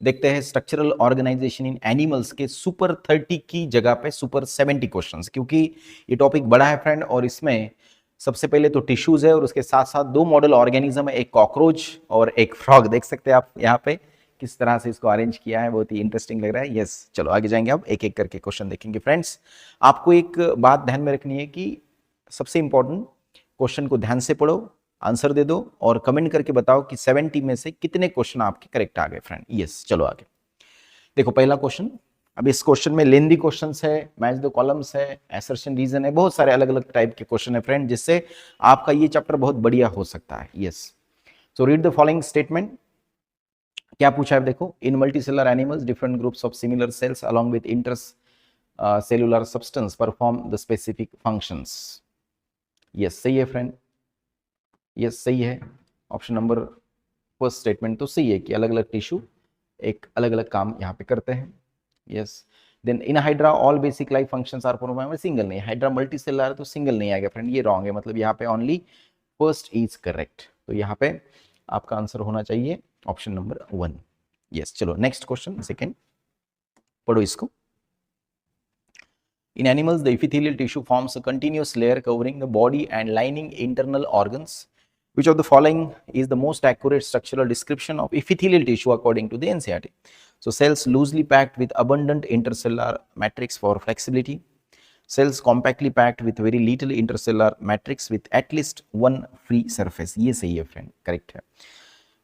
देखते हैं structural organisation इन animals के सुपर 30 की जगह पे सुपर 70 क्वेश्चंस, क्योंकि ये टॉपिक बड़ा है फ्रेंड, और इसमें सबसे पहले तो टिश्यूज है और उसके साथ साथ दो मॉडल ऑर्गेनिज्म है, एक कॉकरोच और एक फ्रॉग। देख सकते हैं आप यहाँ पे किस तरह से इसको अरेंज किया है, बहुत ही इंटरेस्टिंग लग रहा है। यस, चलो आगे जाएंगे, अब एक एक करके क्वेश्चन देखेंगे। फ्रेंड्स, आपको एक बात ध्यान में रखनी है कि सबसे इंपॉर्टेंट क्वेश्चन को ध्यान से पढ़ो, आंसर दे दो और कमेंट करके बताओ कि 70 में से कितने क्वेश्चन आपके करेक्ट आ गए फ्रेंड। यस, चलो आगे देखो पहला क्वेश्चन। अब इस क्वेश्चन में लेंदी क्वेश्चंस है, मैच द कॉलम्स है, असर्शन रीजन है, बहुत सारे अलग अलग टाइप के क्वेश्चन है फ्रेंड, जिससे आपका ये चैप्टर बहुत बढ़िया हो सकता है। Yes, so read the following statement. क्या पूछा है देखो, in multicellular animals different groups of similar cells along with intercellular substance perform the specific functions. Yes, सही है फ्रेंड, यस सही है। ऑप्शन नंबर फर्स्ट स्टेटमेंट तो सही है कि अलग अलग टिश्यू एक अलग अलग काम यहाँ पे करते हैं। Yes, then in hydra all basic life functions are perform, single नहीं, हाइड्रा मल्टी सेलुलर तो सिंगल नहीं आएगा फ्रेंड, ये रॉन्ग है, मतलब यहाँ पे ओनली फर्स्ट इज करेक्ट, तो यहाँ पे आपका आंसर होना चाहिए ऑप्शन नंबर 1। यस, चलो नेक्स्ट क्वेश्चन सेकेंड पढ़ो इसको। In animals, the epithelial tissue forms a continuous layer covering the body and lining internal organs. Which of the following is the most accurate structural description of epithelial tissue according to the NCERT? So, cells loosely packed with abundant intercellular matrix for flexibility. Cells compactly packed with very little intercellular matrix with at least one free surface. ये सही है friend, correct है,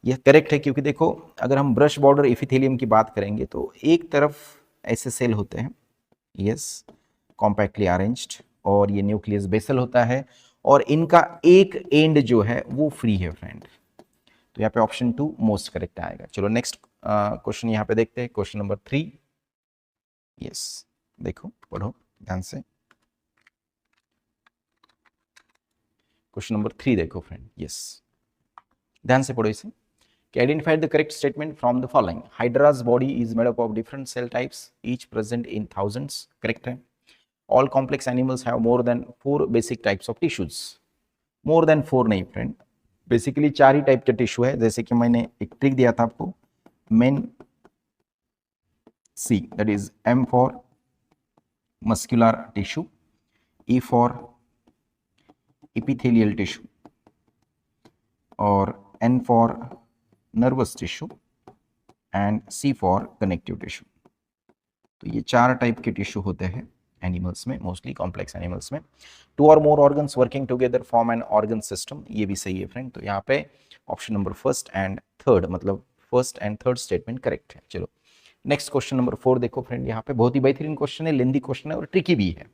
ये correct है, क्योंकि देखो अगर हम ब्रश बॉर्डर इपिथेलियम की बात करेंगे तो एक तरफ ऐसे सेल होते हैं, यस, कॉम्पैक्टली अरेंज्ड, और ये न्यूक्लियस बेसल होता है और इनका एक एंड जो है वो फ्री है फ्रेंड, तो यहाँ पे ऑप्शन 2 मोस्ट करेक्ट आएगा। चलो नेक्स्ट क्वेश्चन यहाँ पे देखते हैं, क्वेश्चन नंबर 3। यस, देखो पढ़ो ध्यान से, क्वेश्चन नंबर 3 देखो फ्रेंड। यस, ध्यान से पढ़ो इसे कि identify the correct statement from the following. Hydra's body is made up of different cell types each present in thousands, correct है। All complex animals have more than 4 basic types of tissues. More than 4 नहीं friend, basically 4 ही type के tissue है, जैसे कि मैंने एक trick दिया था आपको, men C, that is M for muscular tissue, E for epithelial tissue और N for nervous tissue and C for connective tissue. तो ये 4 टाइप के टिश्यू होते हैं एनिमल्स में, मोस्टली कॉम्प्लेक्स एनिमल्स में। 2 और more organs working together form an organ system, ये भी सही है फ्रेंड, तो यहाँ पे option number first and third, मतलब first and third statement correct है। चलो नेक्स्ट क्वेश्चन नंबर 4 देखो फ्रेंड, यहाँ पे बहुत ही बेहतरीन क्वेश्चन है, लेंदी क्वेश्चन है और ट्रिकी भी है।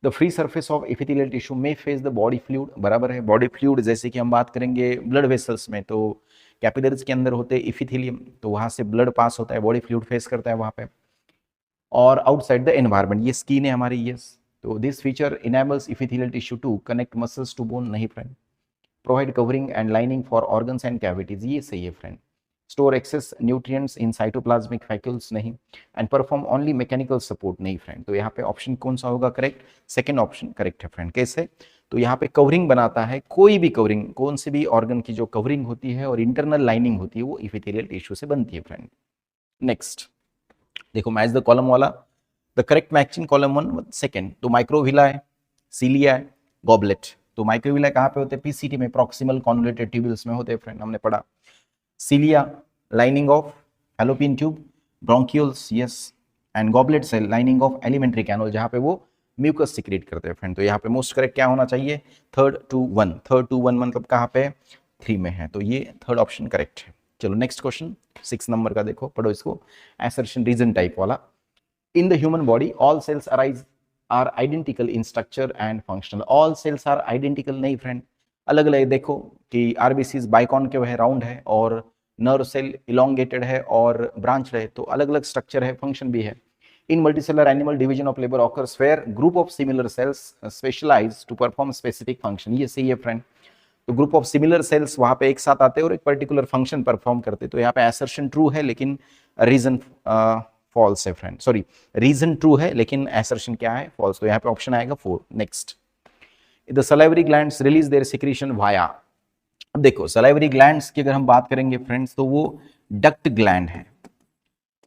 The free surface of epithelial tissue में फेस द बॉडी फ्लूइड, बराबर है। बॉडी फ्लूइड जैसे कि हम बात करेंगे ब्लड वेसल्स में, तो कैपिलरीज के अंदर होते हैं इपिथेलियम, तो वहां से ब्लड पास होता है, बॉडी फ्लूइड फेस करता है वहां पे। और आउटसाइड द एनवायरमेंट, ये स्किन है हमारी, यस, तो this feature enables epithelial tissue to connect muscles to bone, नहीं friend. Provide covering and lining for organs and cavities, ये सही है friend. Store excess nutrients in cytoplasmic vacuoles, नहीं। And perform only mechanical support, नहीं friend. तो यहाँ पे option कौन सा होगा करेक्ट? सेकंड ऑप्शन करेक्ट है फ्रेंड। कैसे? तो यहाँ पे कवरिंग बनाता है, कोई भी कवरिंग, कौन से भी ऑर्गन की जो कवरिंग होती है और इंटरनल लाइनिंग होती है वो इपिथेलियल टिश्यू से बनती है फ्रेंड। नेक्स्ट देखो मैच द कॉलम वाला, the correct matching column 1 second, तो माइक्रोविला है, सीलिया है, गॉबलेट। तो माइक्रोविला कहाँ पे होते हैं? पीसीटी में, प्रॉक्सिमल कॉन्वोल्यूटेड ट्यूब्यूल्स में होते हैं फ्रेंड, हमने पढ़ा। Cilia lining of fallopian tube, bronchioles, yes, and goblet cell lining of alimentary canal, जहाँ पे वो म्यूकस सिक्रेट करते हैं फ्रेंड। तो यहाँ पे मोस्ट करेक्ट क्या होना चाहिए? 3rd to 1, 3rd to 1 मतलब कहाँ पे? 3 में है, तो ये थर्ड ऑप्शन करेक्ट है। चलो नेक्स्ट क्वेश्चन 6 नंबर का देखो, पढ़ो इसको, असर्शन रीजन टाइप वाला। In the human body, all cells are identical in structure and functional. All cells are identical नहीं फ्रेंड, अलग अलग। देखो कि आरबीसीज बाइकॉन्केव है, राउंड है, और नर्व सेल इलोंगेटेड है और ब्रांच है, तो अलग अलग स्ट्रक्चर है, फंक्शन भी है। In multicellular animal, division of labor occurs where group of similar cells specialize to perform specific function, ये सही है फ्रेंड। तो ग्रुप ऑफ सिमिलर सेल्स वहां पे एक साथ आते हैं और एक पर्टिकुलर फंक्शन परफॉर्म करते हैं, तो यहाँ पे असर्शन ट्रू है लेकिन रीजन फॉल्स है फ्रेंड, सॉरी रीजन ट्रू है लेकिन असर्शन क्या है? फॉल्स। तो यहाँ पे ऑप्शन आएगा 4। Next, the salivary glands release their secretion via. अब देखो सलाइवरी ग्लैंड्स की अगर हम बात करेंगे फ्रेंड्स, तो वो डक्ट ग्लैंड है,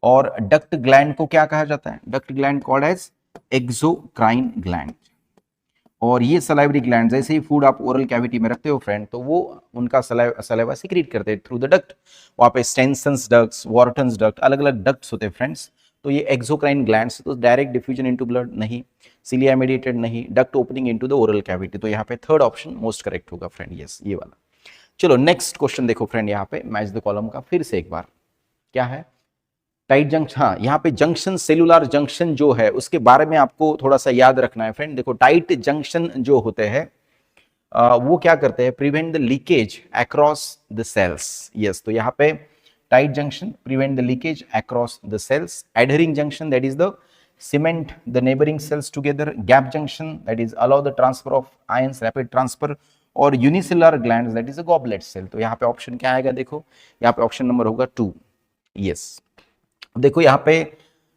और डक्ट ग्लैंड को क्या कहा जाता है? Duct gland called as exocrine gland. और ये सलाइवरी ग्लैंड, जैसे ही फूड आप ओरल कैविटी में रखते हो फ्रेंड, तो वो उनका सलाइवा सिक्रीट करते हैं थ्रू द डक्ट। वहाँ पे स्टेंसन्स डक्ट्स, वॉर्टन्स डक्ट, अलग अलग डक्ट्स होते हैं फ्रेंड्स। तो ये एक्सोक्राइन ग्लैंड्स, तो डायरेक्ट डिफ्यूजन इनटू ब्लड नहीं, सिलिया मेडिएटेड नहीं, duct opening into the oral cavity. तो यहाँ पे थर्ड ऑप्शन मोस्ट करेक्ट होगा फ्रेंड, यस ये वाला। चलो नेक्स्ट क्वेश्चन देखो फ्रेंड, यहाँ पे मैच द कॉलम का फिर से एक बार क्या है, टाइट जंक्शन। हाँ, यहाँ पे जंक्शन, सेलुलर जंक्शन जो है उसके बारे में आपको थोड़ा सा याद रखना है फ्रेंड। देखो टाइट जंक्शन जो होते हैं वो क्या करते हैं, prevent the leakage across the cells. Yes, तो यहाँ पे tight junction prevent the leakage across the cells. Adhering junction that is the cement the neighboring cells together. Gap junction that is allow the transfer of ions, rapid transfer. और unicellular glands that is a goblet cell। तो यहाँ पे option क्या आएगा, देखो यहाँ पे option number होगा 2। यस, देखो यहाँ पे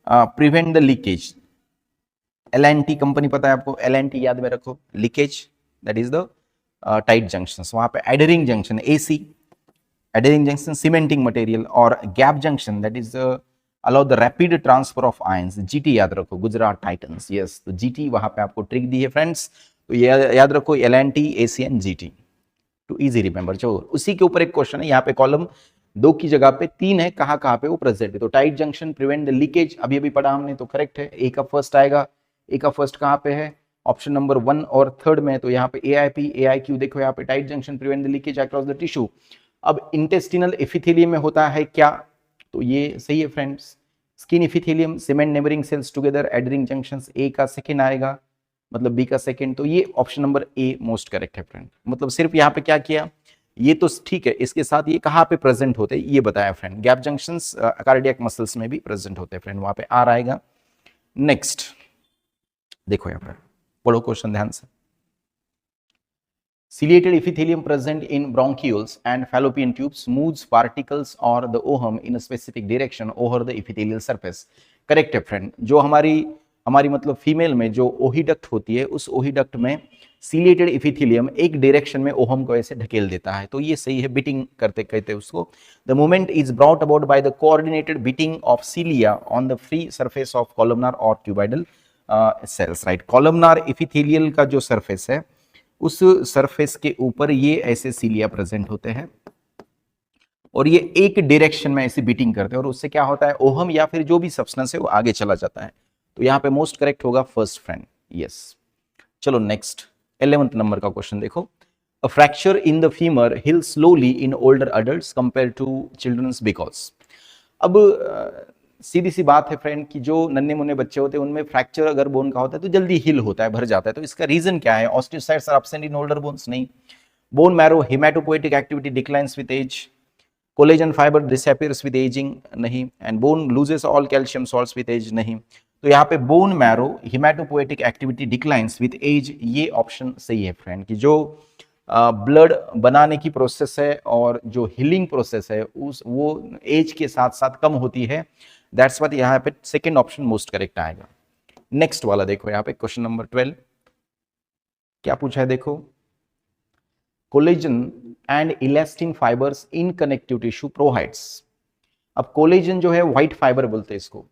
prevent the leakage, L company पता है आपको, एल याद में रखो, leakage that is the tight junction. वहां पे adhering junction AC, adhering junction cementing material, और gap junction that is allow the rapid transfer of ions, GT याद रखो, गुजरात टाइटंस। यस, तो जीटी वहां पे आपको ट्रिक दी है फ्रेंड्स, तो ये याद रखो, L N T, AC and GT, to easy remember. चलो उसी के ऊपर एक क्वेश्चन है, यहाँ पे कॉलम 2 की जगह पे 3 है, कहाँ कहाँ पे वो प्रेजेंट है। तो tight junction prevent the leakage अभी अभी पढ़ा हमने, तो करेक्ट है, ए का फर्स्ट आएगा। ए का फर्स्ट कहाँ पे है, ऑप्शन नंबर 1 और 3 में, तो यहाँ पे एआईपी एआईक्यू, देखो यहाँ पे tight junction prevent the leakage across the tissue. अब इंटेस्टिनल एपिथेलियम में होता है क्या, तो ये सही है friends, skin epithelium, cement neighbouring cells together, adhering junctions, A का सेकंड आएगा, मतलब बी का सेकंड। तो ये option number A most correct है फ्रेंड। मतलब सिर्फ यहाँ पे क्या किया, ये तो ठीक है, इसके साथ ये कहाँ पे प्रेजेंट होते हैं ये बताया friend. Gap junctions cardiac muscles में भी प्रेजेंट होते हैं फ्रेंड, वहां पे आर आएगा। नेक्स्ट देखो यहाँ पर, पढ़ो क्वेश्चन ध्यान से। Ciliated epithelium present in bronchioles and fallopian tubes moves particles or the ohum in a specific direction over the epithelial surface। Correct है फ्रेंड, जो हमारी मतलब फीमेल में जो ओहिडक्ट होती है, उस ओहिडक्ट में सीलिएटेड इपिथेलियम एक डायरेक्शन में ओहम को ऐसे ढकेल देता है, तो ये सही है, बीटिंग करते कहते हैं उसको। The movement is brought about by the coordinated beating of cilia on the free surface of columnar और cuboidal cells, right. Columnar epithelial का जो सरफेस है, उस सरफेस के ऊपर ये ऐसे सीलिया प्रेजेंट होते हैं और ये एक डायरेक्शन में ऐसी बीटिंग करते हैं, और उससे क्या होता है, ओहम या फिर जो भी सब्सटेंस है वो आगे चला जाता है। तो यहाँ पे मोस्ट करेक्ट होगा फर्स्ट फ्रेंड, यस। चलो नेक्स्ट 11th नंबर का क्वेश्चन देखो। A fracture in the femur heal slowly in older adults compare to childrens because. अब सीधी सी बात है फ्रेंड कि जो नन्हे मुन्ने बच्चे होते हैं उनमें फ्रैक्चर अगर बोन का होता है तो जल्दी हील होता है, भर जाता है। तो इसका रीजन क्या है, osteocytes are absent in older bones, नहीं। Bone marrow haematopoietic activity declines with age, collagen fibre disappears with aging, नहीं। And bone loses all calcium salts with age, नहीं। तो यहाँ पे bone marrow haematopoietic activity declines with age, ये option सही है friend, कि जो ब्लड बनाने की प्रोसेस है और जो हीलिंग प्रोसेस है वो एज के साथ साथ कम होती है। दैट्स व्हाट यहाँ पे सेकंड ऑप्शन मोस्ट करेक्ट आएगा। नेक्स्ट वाला देखो यहाँ पे क्वेश्चन नंबर 12 क्या पूछा है, देखो। Collagen and elastin fibres in connective tissue provides. अब कोलेजन जो है व्हाइट फाइबर बोलते हैं इसको,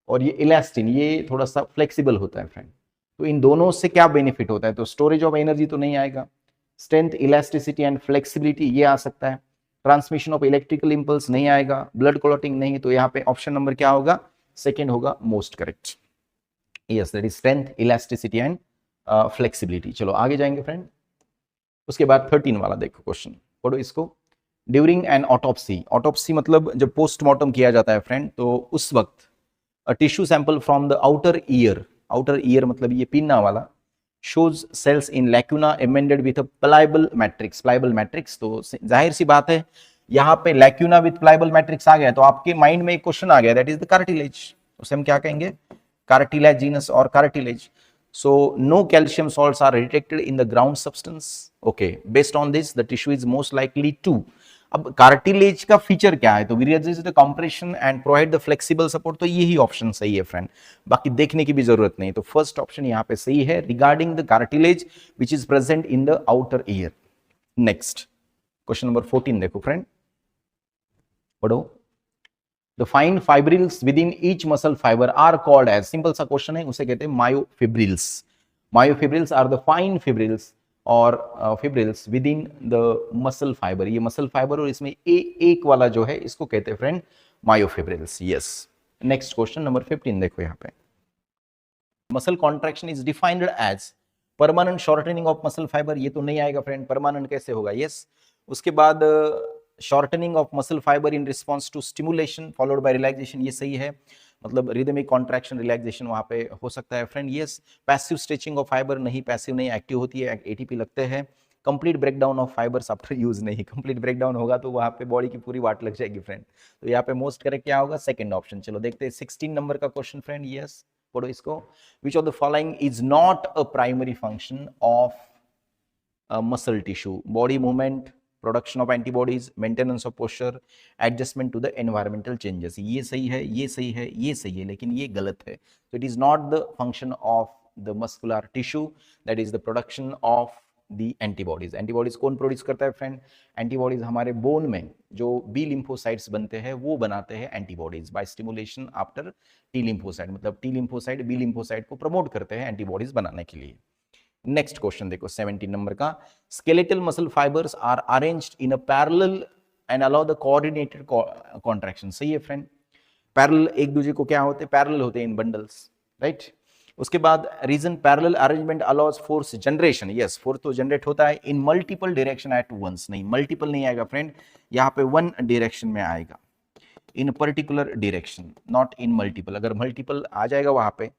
और ये इलास्टिन ये थोड़ा सा फ्लेक्सिबल होता है फ्रेंड। तो इन दोनों से क्या बेनिफिट होता है, तो स्टोरेज ऑफ एनर्जी तो नहीं आएगा, स्ट्रेंथ, इलास्टिसिटी एंड फ्लेक्सिबिलिटी ये आ सकता है, ट्रांसमिशन ऑफ इलेक्ट्रिकल इंपल्स नहीं आएगा, ब्लड क्लॉटिंग नहीं। तो यहाँ पे ऑप्शन नंबर क्या होगा, सेकेंड होगा most correct, yes, that is strength, elasticity and flexibility. चलो आगे जाएंगे फ्रेंड। उसके बाद 13 वाला देखो क्वेश्चन, पढ़ो इसको। ड्यूरिंग एन ऑटोप्सी, ऑटोप्सी मतलब जब पोस्टमार्टम किया जाता है फ्रेंड, तो उस वक्त a tissue sample from the outer ear मतलब ये पिन्ना वाला, shows cells in lacuna amended with a pliable matrix। तो जाहिर सी बात है यहाँ पे lacuna with pliable matrix आ गया, तो आपके माइंड में एक क्वेश्चन आ गया, दैट इज द कार्टिलेज। उसे हम क्या कहेंगे, कार्टिलेजिनस और cartilage. So no calcium salts are detected in the ground substance. Okay, based on this, the tissue is most likely to। अब कार्टिलेज का फीचर क्या है, तो reduce the compression and provide the flexible support. तो यही option सही है friend, बाकी देखने की भी जरूरत नहीं। तो फर्स्ट ऑप्शन यहाँ पे सही है, regarding the cartilage which is present in the outer ear. Next question number 14 देखो फ्रेंड, पढ़ो। The fine fibrils within each muscle fibre are called as, simple सा क्वेश्चन है, उसे कहते हैं myofibrils. Myofibrils are the fine fibrils और fibrils within the muscle fibre, ये muscle fibre और इसमें एक वाला जो है इसको कहते हैं friend myofibrils. Yes, next question number 15 देखो यहाँ पे, muscle contraction is defined as permanent shortening of muscle fibre, ये तो नहीं आएगा फ्रेंड, परमानेंट कैसे होगा? यस, उसके बाद shortening of muscle fibre in response to stimulation followed by relaxation, ये सही है, मतलब रिदमिक कॉन्ट्रैक्शन रिलैक्सेशन वहां पे हो सकता है friend. Yes, passive stretching of fibre, नहीं पैसिव नहीं, एक्टिव होती है, एटीपी लगते हैं। Complete breakdown of fibres after use, नहीं, कंप्लीट ब्रेकडाउन होगा तो वहां पे बॉडी की पूरी वाट लग जाएगी फ्रेंड। तो यहाँ पे मोस्ट करेक्ट क्या होगा? Second option. चलो देखते हैं 16 नंबर का क्वेश्चन फ्रेंड। यस, पढ़ो इसको, which of the following is not a primary function of muscle tissue? Body movement, production of antibodies, maintenance of posture, adjustment to the environmental changes. ये सही है, ये सही है, ये सही है, लेकिन ये गलत है। तो it is not the function of the muscular tissue, that is the production of the antibodies. Antibodies कौन प्रोड्यूस करता है फ्रेंड? एंटीबॉडीज हमारे बोन में जो बी लिम्फोसाइट्स बनते हैं वो बनाते हैं antibodies by stimulation after T lymphocyte, मतलब टी लिम्फोसाइट बी लिम्फोसाइट को प्रमोट करते हैं एंटीबॉडीज बनाने के लिए। नेक्स्ट क्वेश्चन देखो 17 नंबर का, skeletal muscle fibres are arranged in a parallel and allow the coordinated contraction. सही है फ्रेंड, पैरेलल एक दूसरे को क्या होते हैं? पैरेलल होते हैं इन बंडल्स, राइट। उसके बाद reason parallel arrangement allows force generation, yes, force तो जनरेट होता है in multiple direction at once, नहीं मल्टीपल नहीं आएगा फ्रेंड, यहाँ पे वन डायरेक्शन में आएगा, in particular direction, not in multiple. अगर मल्टीपल आ जाएगा वहां पे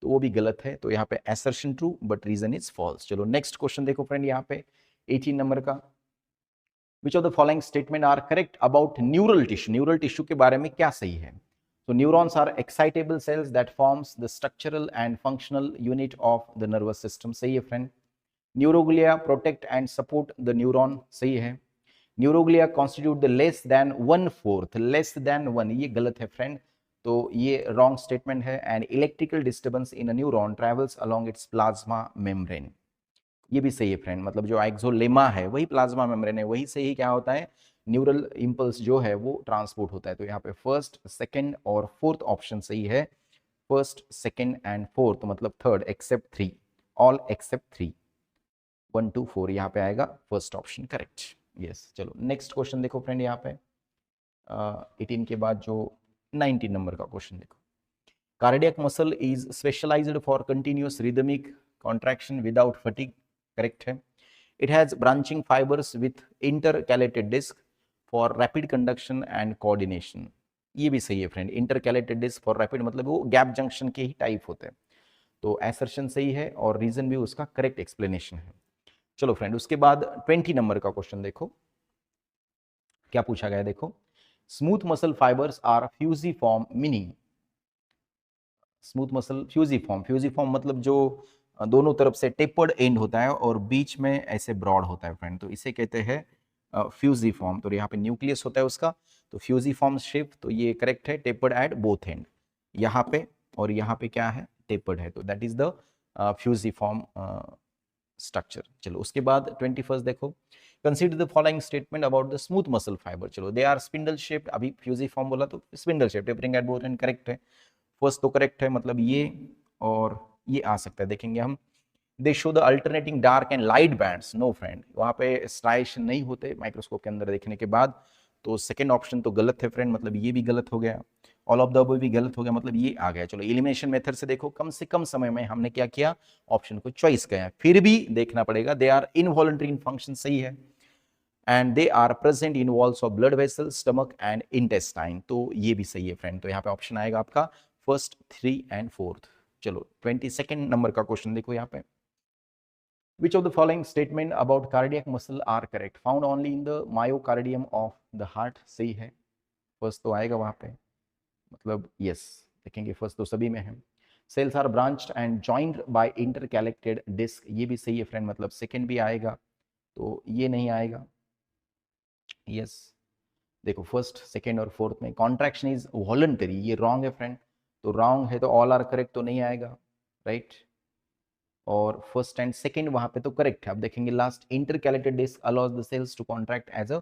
तो वो भी गलत है, तो यहाँ पे assertion true but reason is false. चलो नेक्स्ट क्वेश्चन देखो फ्रेंड, यहाँ पे 18 नंबर का, which of the following statement are correct about neural tissue? Neural tissue के बारे में क्या सही है? So neurons are excitable cells that forms the structural and functional unit of the nervous system. सही है friend. Neuroglia protect and support the neuron, सही है। Neuroglia constitute the less than 1/4, less than 1, ये गलत है फ्रेंड, तो ये wrong statement है। And electrical disturbance in a neuron travels along it's plasma membrane, ये भी सही है फ्रेंड, मतलब जो एक्सोलेमा है वही प्लाज्मा मेम्ब्रेन है, वही से ही क्या होता है, न्यूरल इंपल्स जो है वो ट्रांसपोर्ट होता है। तो यहाँ पे फर्स्ट, सेकंड और फोर्थ ऑप्शन सही है, फर्स्ट, सेकंड एंड फोर्थ, मतलब थर्ड एक्सेप्ट 3, ऑल एक्सेप्ट 3, 1 2 4 यहाँ पे आएगा फर्स्ट ऑप्शन करेक्ट। यस, चलो नेक्स्ट क्वेश्चन देखो फ्रेंड, यहाँ पे 18 के बाद जो 19 नंबर का क्वेश्चन देखो, cardiac muscle is specialised for continuous rhythmic contraction without fatigue, correct है। It has branching fibres with intercalated disc for rapid conduction and coordination, ये भी सही है friend. Intercalated disc for rapid मतलब वो गैप जंक्शन के ही type होते हैं, तो एसर्शन सही है और रीजन भी उसका करेक्ट एक्सप्लेनेशन है। चलो फ्रेंड, उसके बाद 20 नंबर का क्वेश्चन देखो, क्या पूछा गया है देखो, smooth muscle fibres are fusiform, meaning smooth muscle fusiform, fusiform मतलब जो दोनों तरफ से टेपर्ड एंड होता है और बीच में ऐसे ब्रॉड होता है फ्रेंड, तो इसे कहते हैं फ्यूजिफॉर्म। तो यहाँ पे न्यूक्लियस होता है उसका, तो फ्यूजिफॉर्म शेप, तो ये करेक्ट है, टेपर्ड एट बोथ एंड, यहाँ पे और यहाँ पे क्या है, टेपर्ड है, तो that is the fusiform structure. चलो उसके बाद 21 देखो, consider the following statement about the smooth muscle fibre. चलो दे आर स्पिंडल शेप्ड, अभी फ्यूजिफॉर्म बोला तो spindle shape, tapering at both and correct है, फर्स्ट तो करेक्ट है, मतलब ये और ये आ सकता है, देखेंगे हम। They show the alternating dark and light bands, no friend, वहां पे स्ट्राइशन नहीं होते माइक्रोस्कोप के अंदर देखने के बाद, तो सेकंड ऑप्शन तो गलत है फ्रेंड, मतलब ये भी गलत हो गया, ऑल ऑफ द अबव भी गलत हो गया, मतलब ये आ गया। चलो एलिमिनेशन मेथड से देखो, कम से कम समय में हमने क्या किया, ऑप्शन को चॉइस किया, फिर भी देखना पड़ेगा, they are involuntary in function, सही है, and they are present in walls of blood vessel, stomach and intestine, तो ये भी सही है फ्रेंड। तो यहाँ पे ऑप्शन आएगा आपका फर्स्ट, 3 एंड 4। चलो 22 नंबर का क्वेश्चन देखो यहाँ पे, which of the following statement about cardiac muscle are correct? Found only in the myocardium of the heart, सही है, फर्स्ट तो आएगा वहां पे, मतलब यस, देखेंगे फर्स्ट तो सभी में है। Cells are branched and joined by intercalated disc, ये भी सही है फ्रेंड, मतलब सेकंड भी आएगा, तो ये नहीं आएगा। यस, देखो फर्स्ट, सेकंड और फोर्थ में कॉन्ट्रैक्शन इज वॉलंटरी, ये रॉन्ग है फ्रेंड, तो रॉन्ग है, तो ऑल आर करेक्ट तो नहीं आएगा, राइट। और फर्स्ट एंड सेकंड वहां पे तो करेक्ट है। अब देखेंगे last, intercalated disc allows the cells to contract as a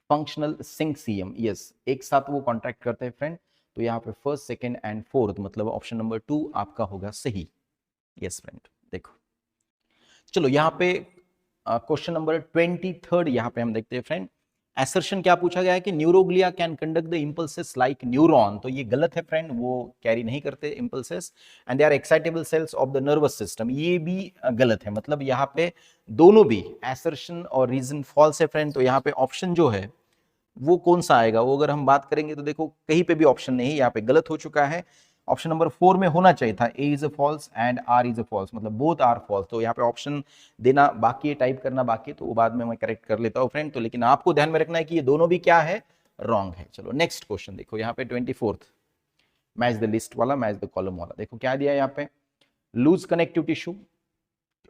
functional syncytium, yes, एक साथ वो कॉन्ट्रैक्ट करते हैं फ्रेंड, तो यहाँ पे फर्स्ट, सेकंड एंड फोर्थ, मतलब ऑप्शन नंबर 2 आपका होगा सही। यस फ्रेंड, देखो चलो यहाँ पे क्वेश्चन नंबर 23 यहाँ पे हम देखते हैं फ्रेंड। एसर्शन क्या पूछा गया है कि neuroglia can conduct the impulses like neuron, तो ये गलत है फ्रेंड, वो कैरी नहीं करते impulses, and they are excitable cells of the nervous system, ये भी गलत है। मतलब यहाँ पे दोनों भी एसर्शन और रीजन फॉल्स है फ्रेंड। तो यहाँ पे ऑप्शन जो है वो कौन सा आएगा, वो अगर हम बात करेंगे तो देखो कहीं पे भी ऑप्शन नहीं है, यहाँ पे गलत हो चुका है। ऑप्शन नंबर 4 में होना चाहिए था A is a false and R is a false, मतलब बोथ आर फॉल्स। तो यहाँ पे ऑप्शन देना बाकी है, टाइप करना बाकी है, तो वो बाद में मैं करेक्ट कर लेता हूँ फ्रेंड। तो लेकिन आपको ध्यान में रखना है कि ये दोनों भी क्या है, रॉन्ग है। चलो नेक्स्ट क्वेश्चन देखो यहाँ पे 24th, मैच द लिस्ट वाला, मैच द कॉलम वाला। देखो क्या दिया है यहाँ पे, loose connective tissue,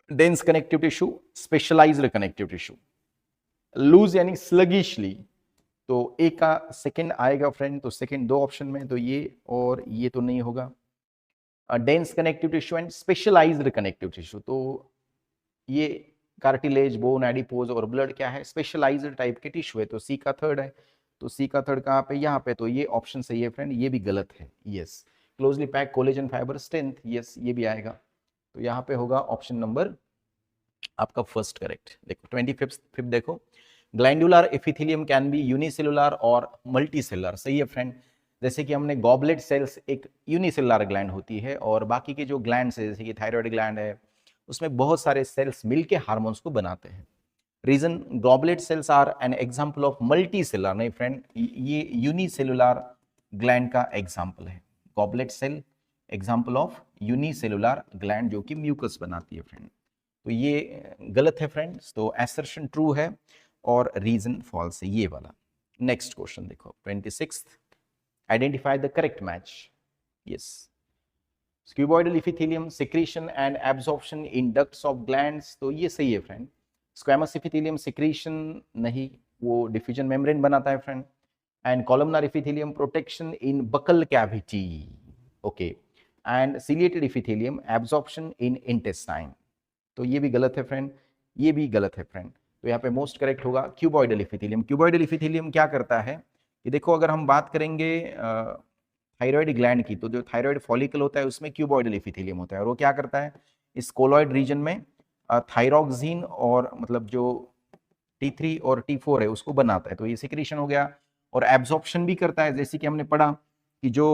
dense connective tissue, specialised connective tissue. Loose यानी स्लगिशली, तो ए का सेकंड आएगा फ्रेंड, तो सेकंड दो ऑप्शन में, तो ये और ये तो नहीं होगा। Dense connective tissue and specialised connective tissue, तो ये कार्टिलेज, बोन, एडिपोज और ब्लड क्या है, स्पेशलाइज्ड टाइप के टिश्यू है, तो सी का थर्ड है। तो सी का थर्ड कहाँ पे, यहाँ पे, तो ये ऑप्शन सही है फ्रेंड, ये भी गलत है। Yes, closely pack collagen fibre strength, yes ये भी आएगा। तो यहाँ पे होगा ऑप्शन नंबर आपका फर्स्ट करेक्ट। देखो 25th देखो, glandular epithelium can be unicellular और मल्टीसेलुलर, सही है फ्रेंड। जैसे कि हमने गॉबलेट सेल्स एक यूनिसेलुलर ग्लैंड होती है, और बाकी के जो ग्लैंड्स है जैसे कि थायराइड ग्लैंड है, उसमें बहुत सारे सेल्स मिलके हार्मोन्स को बनाते हैं। Reason goblet cells are an example of multicellular, नहीं फ्रेंड, ये यूनिसेलुलर ग्लैंड का एग्जांपल है। Goblet cell example of unicellular gland जो कि म्यूकस बनाती है फ्रेंड। तो ये गलत है फ्रेंड्स, तो एसर्शन ट्रू है और रीजन फॉल्स है ये वाला। नेक्स्ट क्वेश्चन देखो 26th, identify the correct match. Yes, cuboidal epithelium secretion and absorption in ducts of glands, तो ये सही है फ्रेंड। स्क्वैमस इपिथेलियम सिक्रीशन नहीं, वो डिफ्यूजन मेम्ब्रेन बनाता है friend. And columnar epithelium protection in buccal cavity, okay, and ciliated epithelium absorption in intestine, तो ये भी गलत है फ्रेंड, ये भी गलत है फ्रेंड। तो यहाँ पे मोस्ट करेक्ट होगा क्यूबॉइडल इपिथेलियम। क्यूबॉइडल इपिथेलियम क्या करता है कि देखो, अगर हम बात करेंगे थायराइड ग्लैंड की, तो जो थायराइड फॉलिकल होता है उसमें क्यूबॉइडल इपिथेलियम होता है, और वो क्या करता है, इस कोलॉइड रीजन में थायरॉक्सिन और मतलब जो T3 और T4 है उसको बनाता है, तो ये सिक्रीशन हो गया। और एब्जॉर्प्शन भी करता है, जैसे कि हमने पढ़ा कि जो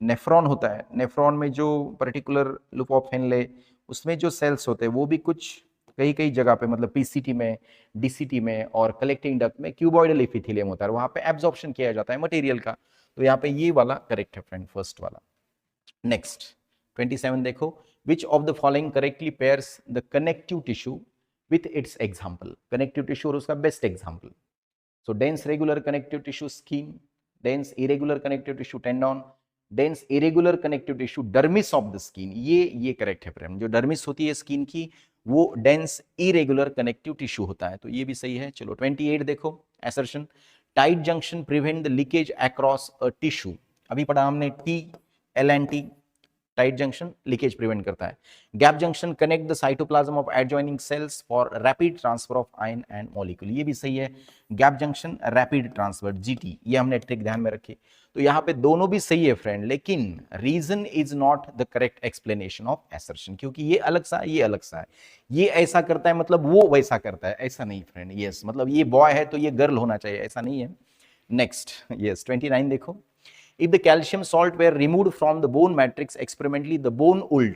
नेफ्रॉन होता है, नेफ्रॉन में जो पर्टिकुलर लूप ऑफ हेनले, उसमें जो सेल्स होते हैं वो भी कुछ कई कई जगह पे, मतलब पीसीटी में, डीसीटी में और कलेक्टिंग डक्ट में क्यूबॉइडल एपिथेलियम होता है, वहां पे एब्जॉर्प्शन किया जाता है मटेरियल का। तो यहाँ पे ये वाला करेक्ट है फ्रेंड, फर्स्ट वाला। नेक्स्ट 27 देखो, विच of the following correctly pairs the connective tissue with its example. Connective tissue और उसका best example, so dense regular connective tissue skin, dense irregular connective tissue tendon, dense irregular connective tissue dermis of the skin, ये correct है friend. जो dermis होती है skin की, वो dense irregular connective tissue होता है, तो ये भी सही है। चलो 28 देखो, assertion, tight junction prevent the leakage across a tissue, अभी पढ़ा हमने TLNT, tight junction leakage prevent करता है। Gap junction connect the cytoplasm of adjoining cells for rapid transfer of ion and molecule, ये भी सही है। Gap junction rapid transfer, GT, ये हमने ट्रिक ध्यान में रखी। तो यहाँ पे दोनों भी सही है फ्रेंड, लेकिन reason is not the correct explanation of assertion, क्योंकि ये अलग सा है, ये अलग सा है। ये ऐसा करता है मतलब वो वैसा करता है, ऐसा नहीं फ्रेंड। यस, मतलब ये बॉय है तो ये गर्ल होना चाहिए, ऐसा नहीं है। नेक्स्ट, यस 29 देखो, if the calcium salt were removed from the bone matrix experimentally the bone would,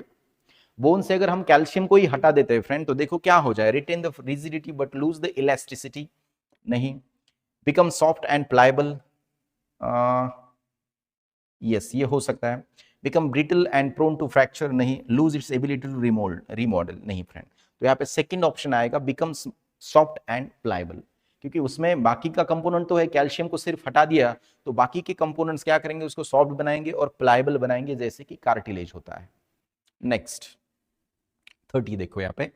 bone से अगर हम कैल्शियम को ही हटा देते हैं फ्रेंड, तो देखो क्या हो जाए, retain the rigidity but lose the elasticity, नहीं, become soft and pliable, yes ये हो सकता है। Become brittle and prone to fracture, नहीं, lose its ability to remodel, नहीं फ्रेंड। तो यहाँ पे सेकंड ऑप्शन आएगा, बिकम सॉफ्ट एंड प्लायबल, क्योंकि उसमें बाकी का कंपोनेंट तो है, कैल्शियम को सिर्फ हटा दिया तो बाकी के कंपोनेंट्स क्या करेंगे, उसको सॉफ्ट बनाएंगे और प्लायबल बनाएंगे, जैसे कि कार्टिलेज होता है। नेक्स्ट 30 देखो यहाँ पे,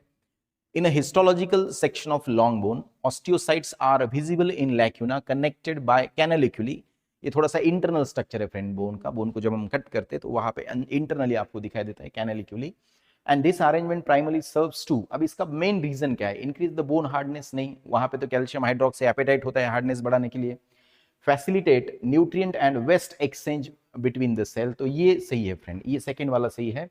in a histological section of long bone osteocytes are visible in lacunae connected by canaliculi, ये थोड़ा सा इंटरनल स्ट्रक्चर है फ्रेंड बोन का, बोन को जब हम कट करते हैं तो वहां पे इंटरनली आपको दिखाई देता है canaliculi, and this arrangement primarily serves to, अब इसका मेन रीजन क्या है, इंक्रीज द बोन हार्डनेस, नहीं, वहां पे तो कैल्शियम हाइड्रोक्सी एपेटाइट होता है हार्डनेस बढ़ाने के लिए। Facilitate nutrient and waste exchange between the cell. तो ये सही है फ्रेंड, ये सेकेंड वाला सही है।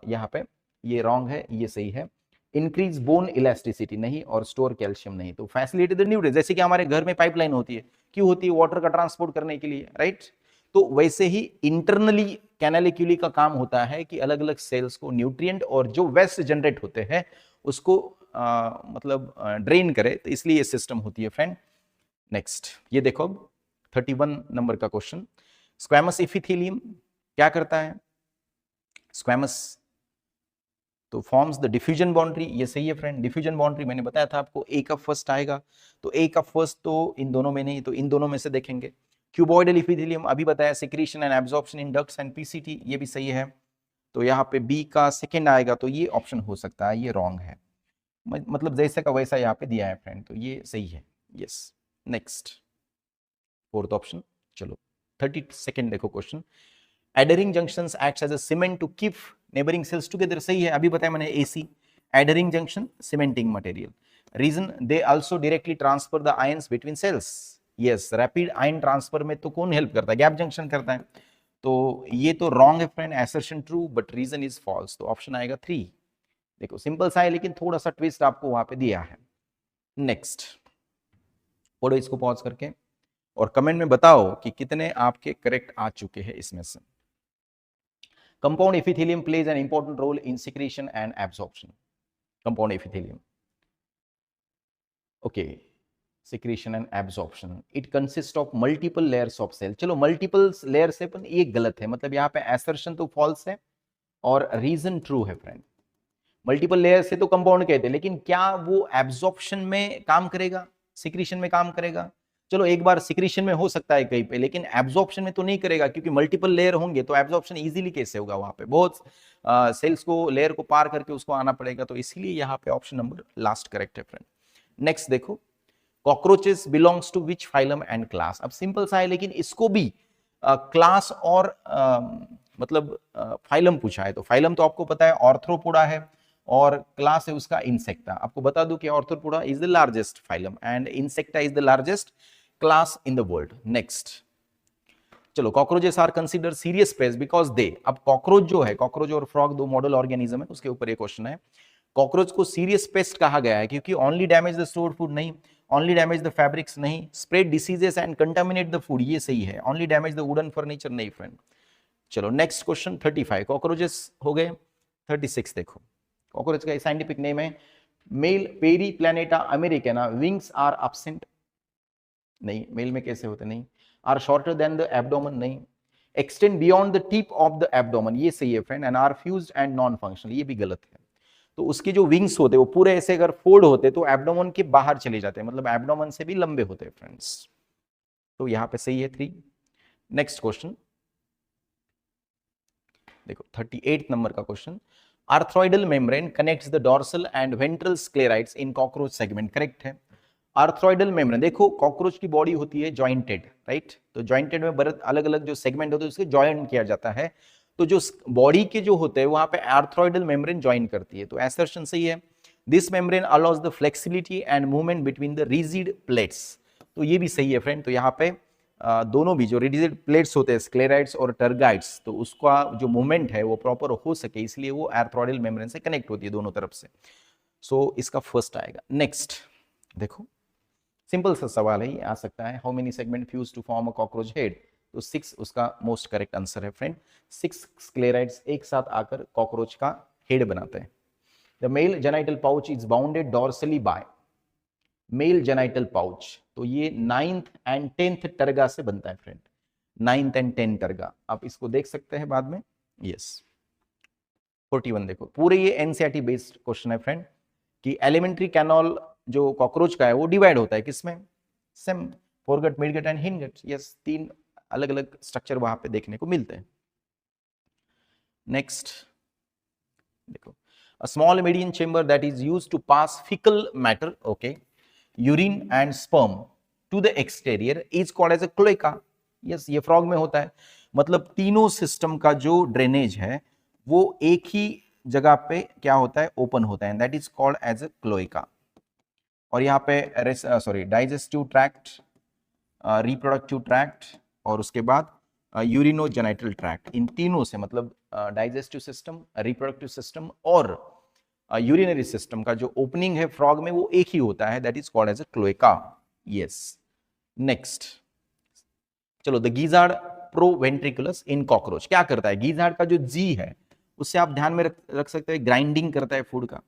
यहाँ पे ये रॉन्ग है, ये सही है। इंक्रीज बोन इलास्टिसिटी नहीं, और स्टोर कैल्शियम नहीं। तो फैसिलिटी द न्यूट्रिएंट, जैसे कि हमारे घर में पाइपलाइन होती है, क्यों होती है? वाटर का ट्रांसपोर्ट करने के लिए, राइट। तो वैसे ही इंटरनली कैनालिक्यूली का काम होता है कि अलग अलग सेल्स को न्यूट्रिएंट और जो वेस्ट जनरेट होते हैं उसको मतलब ड्रेन करे, तो इसलिए ये सिस्टम होती है फ्रेंड। नेक्स्ट ये देखो, 31 नंबर का क्वेश्चन, स्क्वैमस इपिथेलियम क्या करता है? स्क्वैमस तो फॉर्म्स द डिफ्यूजन बाउंड्री, ये सही है फ्रेंड। डिफ्यूजन बाउंड्री मैंने बताया था आपको, ए का फर्स्ट आएगा, तो ए का फर्स्ट तो इन दोनों में नहीं, तो इन दोनों में से देखेंगे। क्यूबॉइडल इपिथेलियम अभी बताया, secretion and absorption in ducts and PCT, ये भी सही है। तो यहाँ पे बी का सेकेंड आएगा, तो ये ऑप्शन हो सकता है, ये रॉन्ग है। मतलब जैसे का वैसा यहाँ पे दिया है फ्रेंड, तो ये सही है, यस। Next fourth option. चलो 32nd देखो क्वेश्चन, adhering junctions acts as a cement to keep neighbouring cells together, सही है, अभी बताया मैंने AC. Adhering junction cementing material. Reason they also directly transfer the ions between cells, yes. Rapid ion transfer में तो कौन हेल्प करता है? गैप जंक्शन करता है। तो ये तो रॉन्ग है friend, assertion true but reason is false, तो ऑप्शन आएगा 3। देखो सिंपल सा है, लेकिन थोड़ा सा ट्विस्ट आपको वहां पे दिया है। नेक्स्ट पढ़ो इसको पॉज करके और कमेंट में बताओ कि कितने आपके करेक्ट आ चुके हैं इसमें से। Compound epithelium plays an important role in secretion and absorption. Compound epithelium. Okay. Secretion and absorption. It consists of multiple layers of cell. चलो multiple layers से पण ये गलत है, मतलब यहाँ पे assertion तो false है और reason true है फ्रेंड। मल्टीपल लेयर से तो कंपाउंड कहते हैं, लेकिन क्या वो एब्जॉर्प्शन में काम करेगा, सिक्रीशन में काम करेगा? चलो एक बार सिक्रीशन में हो सकता है कहीं पे, लेकिन एब्जॉर्प्शन में तो नहीं करेगा, क्योंकि मल्टीपल लेयर होंगे तो एब्जॉर्प्शन इजीली कैसे होगा? वहां पे बहुत सेल्स को लेयर को पार करके उसको आना पड़ेगा, तो इसलिए यहाँ पे ऑप्शन नंबर लास्ट करेक्ट है फ्रेंड। नेक्स्ट देखो, cockroaches belongs to which phylum and class. अब सिंपल सा है, लेकिन इसको भी क्लास और मतलब फाइलम पूछा है, तो फाइलम तो आपको पता है ऑर्थ्रोपोडा है और क्लास है उसका इंसेक्टा। आपको बता दूं कि arthropoda is the largest phylum and insecta is the largest class in the world. Next चलो, cockroaches are consider serious pest because they, अब कॉकरोच जो है, कॉकरोच और फ्रॉग दो मॉडल ऑर्गेनिज्म है, उसके ऊपर ये क्वेश्चन है। कॉकरोच को सीरियस पेस्ट कहा गया है क्योंकि only damage the stored food नहीं, ओनली डैमेज द फैब्रिक्स नहीं, spread diseases and contaminate the food, ये सही है। Only damage the wooden furniture नहीं फ्रेंड। चलो नेक्स्ट क्वेश्चन 35, कॉकरोचेस हो गए। 36 देखो, कॉकरोच का साइंटिफिक नेम है male peri प्लैनेटा americana, wings are absent नहीं, मेल में कैसे होते? नहीं। Are shorter than the abdomen नहीं। Extend beyond the tip of the abdomen, ये सही है friend. And are fused and non functional, ये भी गलत है। तो उसके जो विंग्स होते वो पूरे ऐसे अगर फोल्ड होते तो एब्डोमेन के बाहर चले जाते, मतलब एब्डोमेन से भी लंबे होते हैं फ्रेंड्स। तो यहाँ पे सही है 3। नेक्स्ट क्वेश्चन देखो, 38 नंबर का question, आर्थ्रोइडल membrane connects the dorsal and ventral sclereids in cockroach segment, correct है। आर्थ्रोइडल मेम्ब्रेन, देखो कॉकरोच की बॉडी होती है जॉइंटेड, राइट। तो जॉइंटेड में बहुत अलग अलग जो सेगमेंट होते हैं उसके जॉइन किया जाता है, तो जो बॉडी के जो होते हैं वहां पे आर्थ्रोइडल मेम्ब्रेन जॉइन करती है, तो एसर्शन सही है। This membrane allows the flexibility and movement between the rigid plates, तो ये भी सही है फ्रेंड। तो यहाँ पे दोनों भी जो रिजिड प्लेट्स होते हैं स्क्लेराइड्स और टर्गाइड्स, तो उसका जो मूवमेंट है वो प्रॉपर हो सके, इसलिए वो आर्थ्रोइडल मेम्ब्रेन से कनेक्ट होती है दोनों तरफ से। सो इसका फर्स्ट आएगा। नेक्स्ट देखो, सिंपल सा सवाल है, ये आ सकता है, how many segment fuse to form a cockroach head, तो 6 उसका मोस्ट करेक्ट आंसर है फ्रेंड। 6 स्क्लेराइड्स एक साथ आकर कॉकरोच का हेड बनाते हैं। The male genital pouch is bounded dorsally by, male genital pouch, तो ये 9th and 10th टर्गा से बनता है फ्रेंड, 9th and 10th टर्गा, आप इसको देख सकते हैं बाद में, यस। 41 देखो, पूरे ये एनसीईआरटी बेस्ड क्वेश्चन है फ्रेंड, कि एलिमेंट्री कैनल जो कॉकरोच का है वो डिवाइड होता है किसमें? Same, foregut, midgut and hindgut, yes. 3 अलग अलग स्ट्रक्चर वहां पे देखने को मिलते हैं। नेक्स्ट देखो, a small median chamber that is used to pass fecal matter, okay, urine and sperm to the exterior is called as a cloaca, yes। ये फ्रॉग में होता है, मतलब तीनों सिस्टम का जो ड्रेनेज है वो एक ही जगह पे क्या होता है? ओपन होता है, that is called as a cloaca. और यहाँ पे डाइजेस्टिव ट्रैक्ट, रिप्रोडक्टिव ट्रैक्ट और उसके बाद यूरिनोजेनिटल ट्रैक्ट। इन तीनों से मतलब डाइजेस्टिव सिस्टम, रिप्रोडक्टिव सिस्टम और यूरिनरी सिस्टम का जो ओपनिंग है फ्रॉग में वो एक ही होता है, that is called as a cloaca. Yes, next चलो, the gizzard proventriculus in cockroach क्या करता है? गीजार्ड का जो जी है उससे आप ध्यान में रख सकते हैं, ग्राइंडिंग करता है फूड का।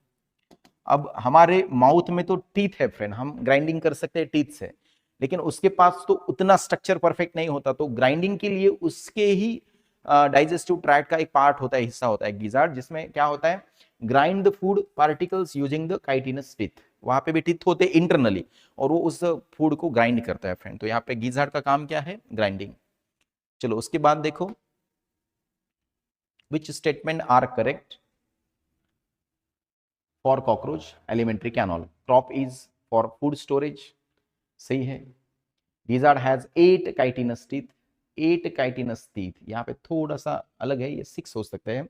अब हमारे माउथ में तो टीथ है फ्रेंड, हम ग्राइंडिंग कर सकते हैं टीथ से, लेकिन उसके पास तो उतना स्ट्रक्चर परफेक्ट नहीं होता, तो ग्राइंडिंग के लिए उसके ही डाइजेस्टिव ट्रैक्ट का एक पार्ट होता है, हिस्सा होता है गीजार्ड, जिसमें क्या होता है, grind the food particles using the chitinous teeth. वहां पे भी टीथ होते हैं इंटरनली और वो उस फूड को ग्राइंड करता है फ्रेंड। तो यहाँ पे गीजार्ड का काम क्या है? ग्राइंडिंग। चलो उसके बाद देखो, which statement are correct for cockroach alimentary canal? Crop is for food storage, सही है। Gizzard has 8 chitinous teeth, 8 chitinous teeth, यहाँ पे थोड़ा सा अलग है, ये 6 हो सकते हैं।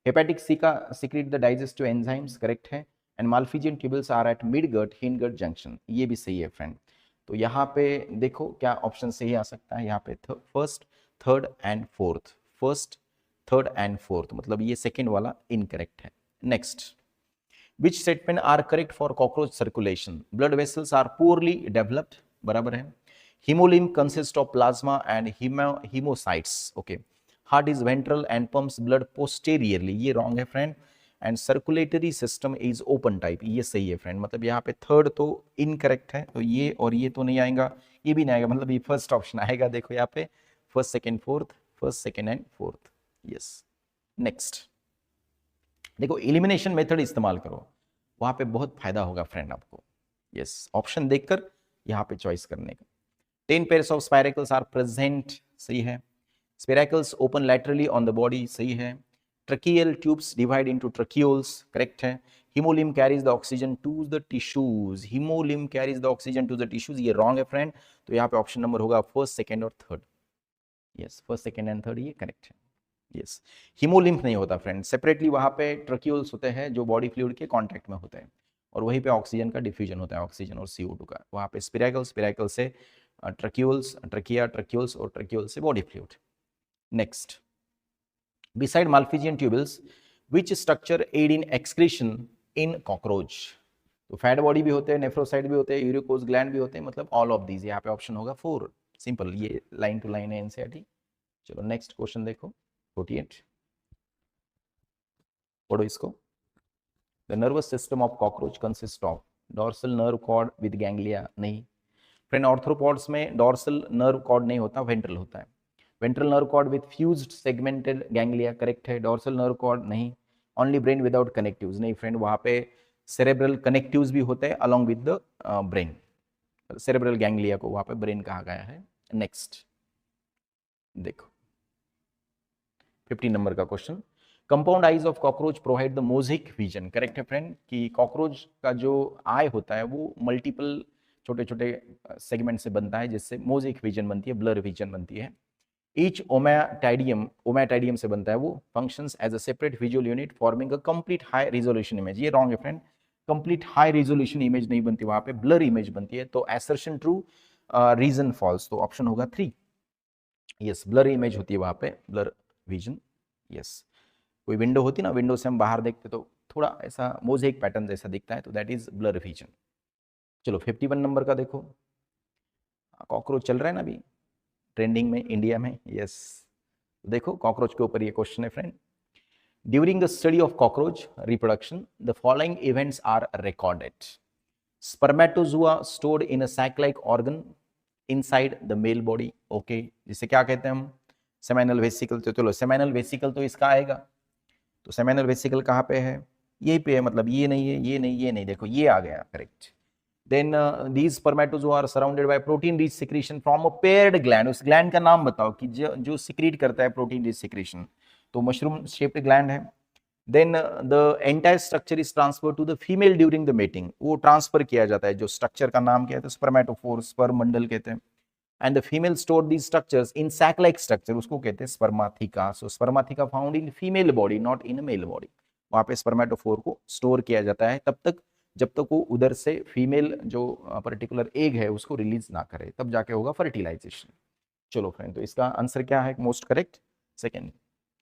हेपेटिक सिका secrete the digestive enzymes, correct है। And malpighian tubules are at mid gut hind gut junction, ये भी सही है फ्रेंड। तो यहाँ पे देखो क्या ऑप्शन सही आ सकता है, यहाँ पे first, third and fourth, first, third and fourth, मतलब ये सेकेंड वाला इनकरेक्ट है। Next, which statement are correct for cockroach circulation? Blood vessels are poorly developed, बराबर है। Hemolymph consists of plasma and hemocytes, okay. Heart is ventral and pumps blood posteriorly, ये wrong है friend। and circulatory system is open type, ये सही है friend। मतलब यहाँ पे थर्ड तो इनकरेक्ट है, तो ये और ये तो नहीं आएगा, ये भी नहीं आएगा, मतलब ये फर्स्ट ऑप्शन आएगा। देखो यहाँ पे first second fourth, first second and fourth. Yes, next देखो, एलिमिनेशन मेथड इस्तेमाल करो, वहां पे बहुत फायदा होगा फ्रेंड आपको। यस, ऑप्शन देखकर यहाँ पे चॉइस करने का। 10 pairs of spiracles are present, सही है। Spiracles open laterally on the body, सही है। Tracheal tubes divide into tracheoles, correct है। Haemolymph carries the oxygen to the tissues, haemolymph carries the oxygen to the tissues, ये wrong है friend. तो यहाँ पे ऑप्शन नंबर होगा फर्स्ट, सेकेंड और third. Yes, first, second and third ये correct है। यस, हीमोलिम्फ नहीं होता फ्रेंड, सेपरेटली वहां पे ट्रक्यूल्स होते हैं जो बॉडी फ्लूइड के कांटेक्ट में होते हैं, और वहीं पे ऑक्सीजन का डिफ्यूजन होता है, ऑक्सीजन और CO2 का। वहां पे स्पिराकल से ट्रक्यूल्स, ट्रकिया, ट्रक्यूल्स और ट्रक्यूल से body fluid. Next, beside malpighian tubules which structure aid in excretion in cockroach? तो फैट बॉडी भी होते हैं, नेफ्रोसाइट भी होते हैं, यूरिकोज ग्लैंड भी होते हैं, मतलब ऑल ऑफ दीज। यहाँ पे ऑप्शन होगा 4, सिंपल, ये लाइन टू लाइन है एनसीईआरटी। चलो नेक्स्ट क्वेश्चन देखो, 48, पढ़ो इसको। The nervous system of cockroach consist of dorsal nerve cord with ganglia, नहीं फ्रेंड। ऑर्थ्रोपॉड्स में डॉर्सल नर्व कॉर्ड नहीं होता, वेंट्रल होता है। Ventral nerve cord with fused segmented ganglia, correct है। डॉर्सल नर्व कॉर्ड नहीं। ओनली ब्रेन विदाउट कनेक्टिव्स, नहीं friend, वहां पे सेरेब्रल कनेक्टिव्स भी होते हैं along with the brain. Cerebral ganglia को वहां पे ब्रेन कहा गया है। नेक्स्ट देखो 15 नंबर का question, compound eyes of cockroach provide the mosaic vision, correct है फ्रेंड, कि कॉकरोच का जो आई होता है वो मल्टीपल छोटे छोटे सेगमेंट से बनता है, जिससे मोज़ेक विजन बनती है, ब्लर विजन बनती है। ईच ओमैटाइडियम से बनता है वो, functions as a separate visual unit forming a complete high resolution image, ये रॉन्ग है friend. Complete high resolution image नहीं बनती, वहां पे ब्लर इमेज बनती है। तो असर्शन ट्रू, रीजन फॉल्स, तो ऑप्शन होगा 3। यस, ब्लर इमेज होती है वहां पे, ब्लर विजन। यस, कोई विंडो होती ना, विंडो से हम बाहर देखते तो थोड़ा ऐसा मोज़ेक पैटर्न जैसा दिखता है, तो दैट इज ब्लर विजन। चलो 51 नंबर का देखो, कॉकरोच चल रहा है ना अभी ट्रेंडिंग में इंडिया में। यस, देखो कॉकरोच के ऊपर ये क्वेश्चन है friend. During the study of cockroach reproduction the following events are recorded. Spermatozoa stored in a sac like organ inside the male body, okay, जिसे क्या कहते हैं हम, सेमिनल वेसिकल। तो चलो सेमिनल वेसिकल तो इसका आएगा, तो सेमिनल वेसिकल कहाँ पे है, यही पे है, मतलब ये नहीं है, ये नहीं, ये नहीं, देखो ये आ गया, correct. Then these spermatozoa are surrounded by protein rich secretion from a paired gland, उस ग्लैंड का नाम बताओ कि जो सिक्रीट करता है प्रोटीन रिच सिक्रेशन, तो मशरूम शेप्ड ग्लैंड है। Then the entire structure is transfer to the female during the mating, वो ट्रांसफर किया जाता है, जो स्ट्रक्चर का नाम क्या है, तो स्पर्मेटोफोर, स्पर्म मंडल कहते हैं। And the female store these structures in sac like structure, उसको कहते हैं spermatheca. So spermatheca found in female body, not in male body, वहां पे स्पर्मेटोफोर को स्टोर किया जाता है तब तक जब तक वो उधर से फीमेल जो पर्टिकुलर एग है उसको रिलीज ना करे, तब जाके होगा फर्टिलाइजेशन। चलो फ्रेंड, तो इसका आंसर क्या है मोस्ट करेक्ट? सेकेंड।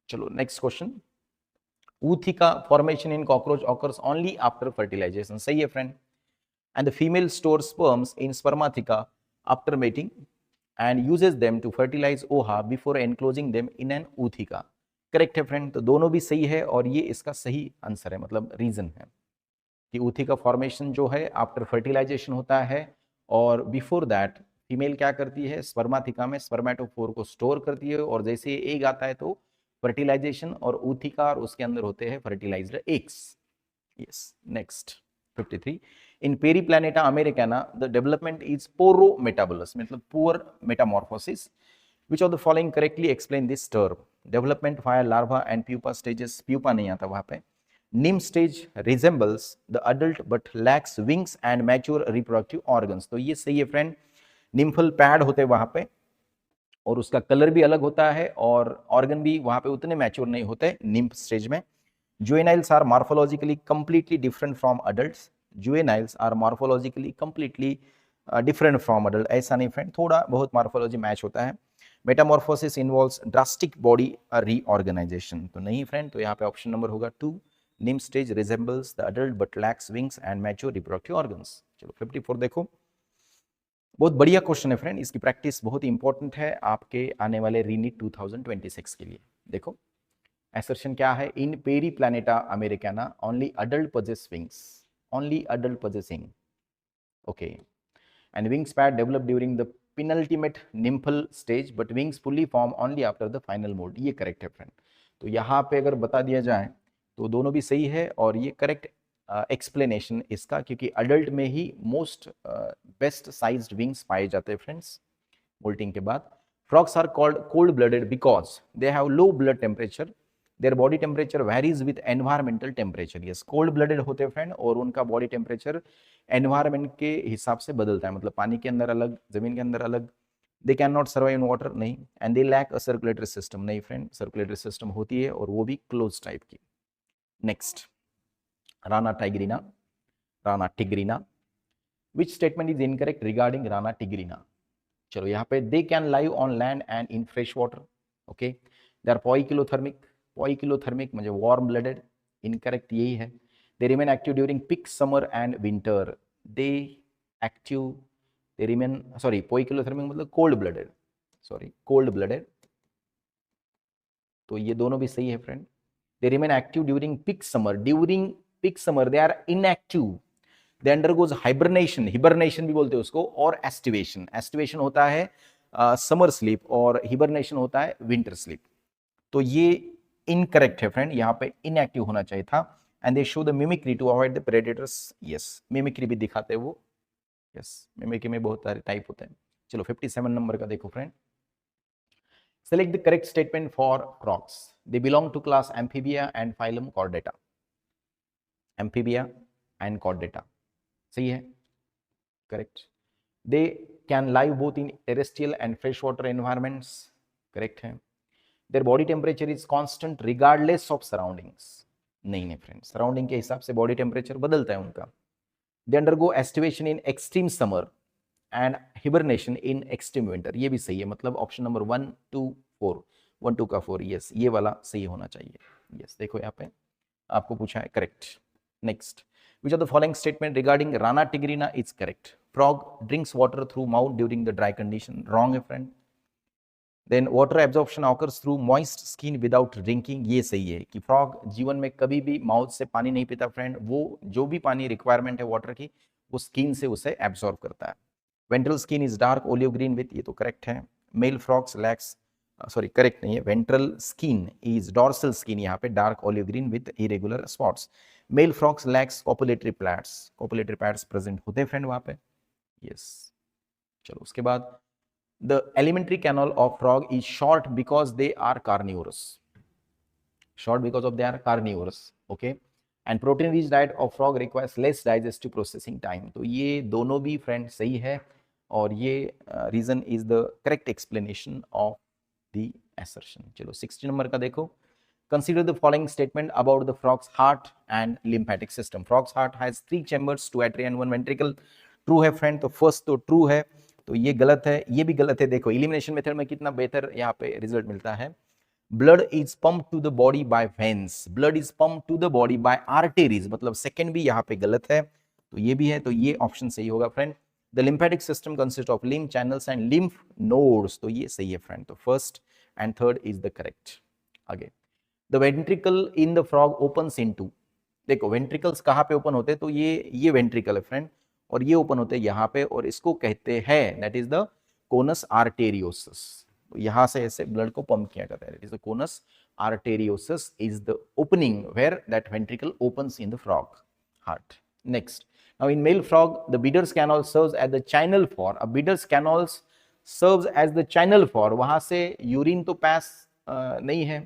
चलो next question. Ootheca formation in cockroach occurs only after fertilisation, सही है friend. And the female store sperms in spermatheca after mating and uses them to fertilize ओहा before enclosing them in an oothika, correct है friend. तो दोनों भी सही है और ये इसका सही आंसर है, मतलब रीजन है कि ऊथिका फॉर्मेशन जो है आफ्टर फर्टिलाइजेशन होता है और बिफोर दैट फीमेल क्या करती है, स्पर्माथिका में स्पर्मेटोफोर को स्टोर करती है और जैसे एग आता है तो फर्टिलाइजेशन और ऊथिका और उसके अंदर होते हैं fertilized eggs. Yes, next 53. In Periplaneta americana, the development is porometabolous, मतलब poor metamorphosis. Which of the following correctly explain this term? Development via larva and pupa stages. Pupa नहीं आता वहाँ पे. Nymph stage resembles the adult but lacks wings and mature reproductive organs. तो ये सही है friend. Nymphal pad होते हैं वहाँ पे और उसका कलर भी अलग होता है और ऑर्गन भी वहाँ पे उतने मैच्योर नहीं होते निम्फ स्टेज में। Juveniles are morphologically completely different from adults. Juveniles are morphologically completely different from adult. ऐसा नहीं फ्रेंड, थोड़ा बहुत morphology मैच होता है। Metamorphosis involves drastic body reorganization. तो नहीं फ्रेंड, तो यहाँ पे ऑप्शन नंबर होगा 2. Nymph stage resembles the adult but lacks wings and mature reproductive organs. चलो 54 देखो, बहुत बढ़िया क्वेश्चन है फ्रेंड, इसकी प्रैक्टिस बहुत इंपॉर्टेंट है आपके आने वाले रीनीट 2026 के लिए। देखो assertion क्या है, in Periplaneta americana only adult possess wings, only adult possessing, okay, and wings pad develop during the penultimate nymphal stage but wings fully form only after the final moult, ये करेक्ट है friend. तो यहाँ पे अगर बता दिया जाए तो दोनों भी सही है और ये करेक्ट एक्सप्लेनेशन इसका, क्योंकि अडल्ट में ही मोस्ट बेस्ट साइज्ड विंग्स पाए जाते हैं फ्रेंड्स मोल्टिंग के बाद। Frogs are called cold blooded because they have low blood temperature, their body temperature varies with environmental temperature. Yes, cold blooded होते हैं फ्रेंड और उनका बॉडी टेम्परेचर एनवायरमेंट के हिसाब से बदलता है, मतलब पानी के अंदर अलग, जमीन के अंदर अलग। They can not survive in water, नहीं। And they lack a circulatory system, नहीं फ्रेंड, सर्कुलेटरी सिस्टम होती है और वो भी क्लोज टाइप की। Next, Rana tigrina, Rana tigrina. Which statement is incorrect regarding Rana tigrina? चलो यहाँ पे they can live on land and in fresh water, okay. They are poikilothermic, poikilothermic म्हणजे वार्म ब्लडेड, इनकरेक्ट यही है। They remain active during peak summer and winter, they active, they remain, sorry poikilothermic मतलब cold blooded, sorry cold blooded, तो ये दोनों भी सही है friend. They remain active during peak summer, during peak summer they are inactive, they undergoes hibernation, hibernation भी बोलते हैं उसको, और एस्टिवेशन, एस्टिवेशन होता है समर स्लीप और हिबरनेशन होता है विंटर स्लीप। तो ये इनकरेक्ट है फ्रेंड, यहाँ पे इनएक्टिव होना चाहिए था। And they show the mimicry to avoid the predators, yes mimicry भी दिखाते हैं वो, यस मिमिक्री में बहुत सारे टाइप होते हैं। चलो 57 नंबर का देखो friend, select the correct statement for crocs. They belong to class amphibia and phylum chordata, amphibia and chordata, सही है, correct. They can live both in terrestrial and fresh water environments, correct है। Their body temperature is constant regardless of surroundings, नहीं नहीं friend, surrounding के हिसाब से body temperature बदलता है उनका। They undergo aestivation in extreme summer and hibernation in extreme winter, ये भी सही है, मतलब ऑप्शन नंबर 1 2 4, 1 2 का 4, यस ये वाला सही होना चाहिए। यस देखो यहाँ पे आपको पूछा है, correct. Next, which of the following statement regarding Rana tigrina is correct? Frog drinks water through mouth during the dry condition, wrong है friend। then water absorption occurs through moist skin without drinking, ये सही है कि frog जीवन में कभी भी mouth से पानी नहीं पीता फ्रेंड, वो जो भी पानी रिक्वायरमेंट है वाटर की वो स्किन से उसे एब्सॉर्ब करता है। Ventral skin is dark olive green with, ये तो करेक्ट है। Male frogs lacks, sorry correct नहीं है, ventral skin is dorsal skin, यहाँ पे dark olive green with irregular spots. Male frogs lacks copulatory pads, copulatory pads present होते हैं friend वहाँ पे, यस। चलो उसके बाद the alimentary canal of frog is short because they are carnivorous, short because of they are carnivorous, okay, and protein rich diet of frog requires less digestive processing time, तो ये दोनों भी friend सही है और ये reason is the correct explanation of the assertion। चलो 60 number का देखो, Consider the following statement about the frog's heart and lymphatic system. Frog's heart has 3 chambers, 2 atria and 1 ventricle. True है फ्रेंड, तो फर्स्ट तो ट्रू है, तो ये गलत है, ये भी गलत है। देखो एलिमिनेशन मेथड में कितना बेहतर यहाँ पे रिजल्ट मिलता है। Blood is pump to the body by veins, blood is pump to the body by arteries, मतलब सेकंड भी यहाँ पे गलत है, तो ये भी है, तो ये ऑप्शन सही होगा friend. The lymphatic system consist of lymph channels and lymph nodes, तो ये सही है फ्रेंड, तो first and third is the correct. आगे, the ventricle in the frog opens into, देखो वेंट्रिकल्स कहाँ पे ओपन होते हैं, तो ये वेंट्रिकल है फ्रेंड, और ये ओपन होते हैं यहाँ पे, और इसको कहते हैं that is the conus arteriosus. तो यहाँ से ऐसे ब्लड को पंप किया जाता है, that is the conus arteriosus is the opening where that ventricle opens in the frog heart. Next, now in male frog the Bidder's canal serves as the channel for, a Bidder's canals serves as the channel for, वहां से urine तो पास नहीं है,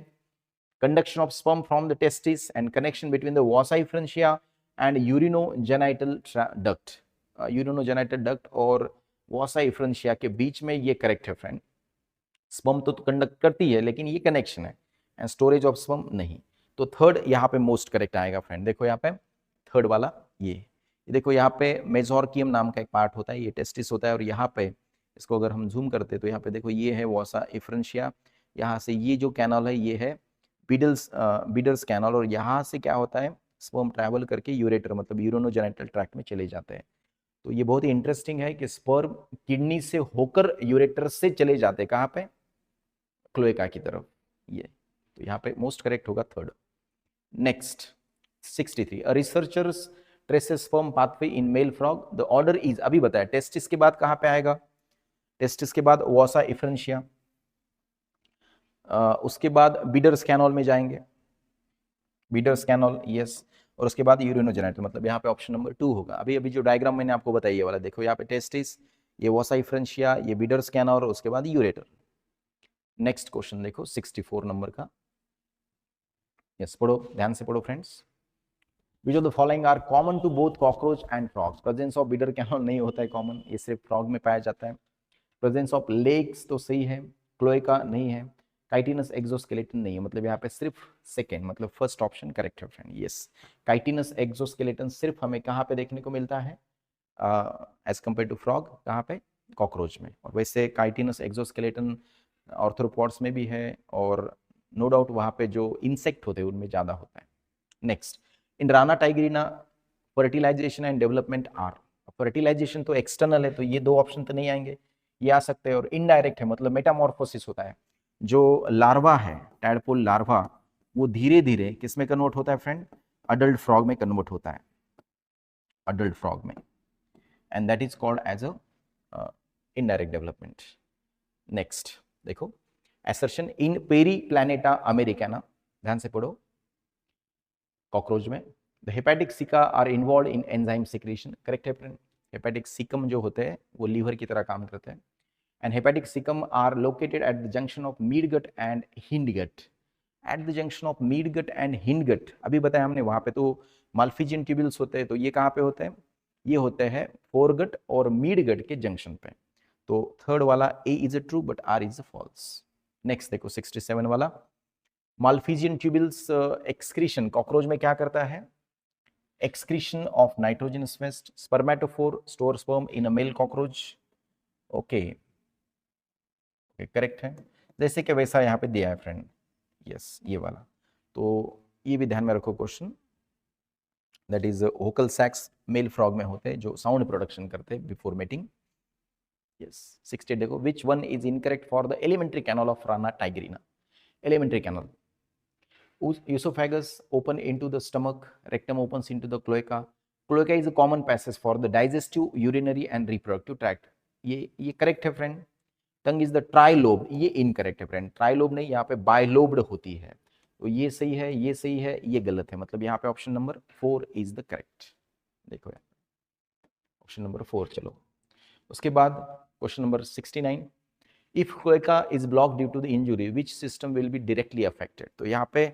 conduction of sperm from the testis and connection between the vasa efferentia and urinogenital duct, urinogenital duct और vasa efferentia के बीच में, ये correct है फ्रेंड। स्पर्म तो कंडक्ट करती है लेकिन ये कनेक्शन है, एंड स्टोरेज ऑफ स्पर्म नहीं, तो थर्ड यहाँ पे मोस्ट करेक्ट आएगा फ्रेंड। देखो यहाँ पे थर्ड वाला, ये देखो यहाँ पे मेसोर्कियम नाम का एक पार्ट होता है, ये टेस्टिस होता है, और यहाँ पे इसको अगर हम जूम करते तो यहाँ पे देखो ये है वॉसा एफरेंशिया, यहाँ से ये जो कैनल है ये है बीडर्स कैनल, और यहाँ से क्या होता है, स्पर्म ट्रैवल करके यूरेटर मतलब यूरिनोजेनिटल ट्रैक्ट में चले जाते हैं। तो ये बहुत ही इंटरेस्टिंग है कि स्पर्म किडनी से होकर यूरेटर से चले जाते हैं, कहाँ पे, क्लोएका की तरफ, ये, तो यहाँ पे मोस्ट करेक्ट होगा third. Next 63, a researchers traces sperm pathway in male frog, the order is, अभी बताया टेस्टिस के बाद कहां पे आएगा, टेस्टिस के बाद वॉसा एफरेंशिया, उसके बाद बीडर्स कैनल में जाएंगे, बीडर्स कैनल यस, और उसके बाद यूरिनोजेनिटल, मतलब यहाँ पे ऑप्शन नंबर 2 होगा। अभी अभी जो डायग्राम मैंने आपको बताया ये वाला, देखो यहाँ पे टेस्टिस, ये वॉसा एफरेंशिया, ये बीडर्स कैनल, और उसके बाद यूरेटर। नेक्स्ट क्वेश्चन देखो 64 नंबर का, यस पढ़ो, ध्यान से पढ़ो friends. Which of the following are common to both cockroach and frogs? Presence of bitter canal नहीं होता है कॉमन, ये सिर्फ फ्रॉग में पाया जाता है। प्रेजेंस ऑफ लेग्स तो सही है, क्लोएका नहीं है, काइटिनस एक्सोस्केलेटन नहीं है, मतलब यहाँ पे सिर्फ सेकेंड, मतलब फर्स्ट ऑप्शन करेक्ट है फ्रेंड, यस। काइटिनस एक्सोस्केलेटन सिर्फ हमें कहाँ पे देखने को मिलता है एज कम्पेयर टू फ्रॉग, कहाँ पे, कॉकरोच में, और वैसे काइटिनस एक्सोस्केलेटन ऑर्थ्रोपॉड्स में भी है, और नो डाउट वहाँ पे जो इंसेक्ट होते हैं उनमें ज़्यादा होता है। Next, in Rana tigrina fertilisation and development are, fertilisation तो एक्सटर्नल है, तो ये दो ऑप्शन तो नहीं आएंगे, ये आ सकते हैं, और इनडायरेक्ट है, मतलब मेटामॉर्फोसिस होता है, जो लार्वा है टैडपोल लार्वा, वो धीरे धीरे किस में कन्वर्ट होता है फ्रेंड, अडल्ट फ्रॉग में कन्वर्ट होता है, अडल्ट फ्रॉग में, and that is called as a indirect development. Next देखो, एसर्शन इन पेरी प्लैनेटा अमेरिकाना, ध्यान से पढ़ो, कॉकरोच में the hepatic caeca are involved in enzyme secretion, correct है फ्रेंड। हेपेटिक सिकम जो होते हैं वो लीवर की तरह काम करते हैं, and hepatic caecum are located at the junction of midgut and hindgut, at the junction of midgut and hindgut, अभी बताया हमने, वहां पे तो माल्फिजियन ट्यूब्यूल्स होते हैं, तो ये कहाँ पे होते हैं, ये होते हैं फोरगट और मिडगट के जंक्शन पे, तो थर्ड वाला A is a true but R is a false. Next देखो 67 वाला, माल्फिजियन ट्यूब्यूल्स एक्सक्रीशन, कॉकरोच में क्या करता है, excretion of nitrogenous waste, spermatophore store sperm in a male cockroach, okay correct है, जैसे कि वैसा यहाँ पे दिया है फ्रेंड, यस ये वाला, तो ये भी ध्यान में रखो question, that is vocal sacs male frog में होते हैं जो साउंड प्रोडक्शन करते हैं बिफोर मेटिंग, यस। 60 देखो, which one is incorrect for the alimentary canal of Rana tigrina, alimentary canal, esophagus open into the stomach, rectum opens into the cloaca, cloaca is a common passage for the digestive, urinary and reproductive tract, ये correct है friend. Tongue is the ट्राइलोब, ये incorrect है friend, ट्राइलोब नहीं, यहाँ पे bilobed होती है, तो ये सही है, ये सही है, ये गलत है, मतलब यहाँ पे option number 4 is the correct, देखो यार ऑप्शन नंबर 4। चलो उसके बाद question number 69, if cloaca is block due to the injury which system will be directly affected, तो यहाँ पे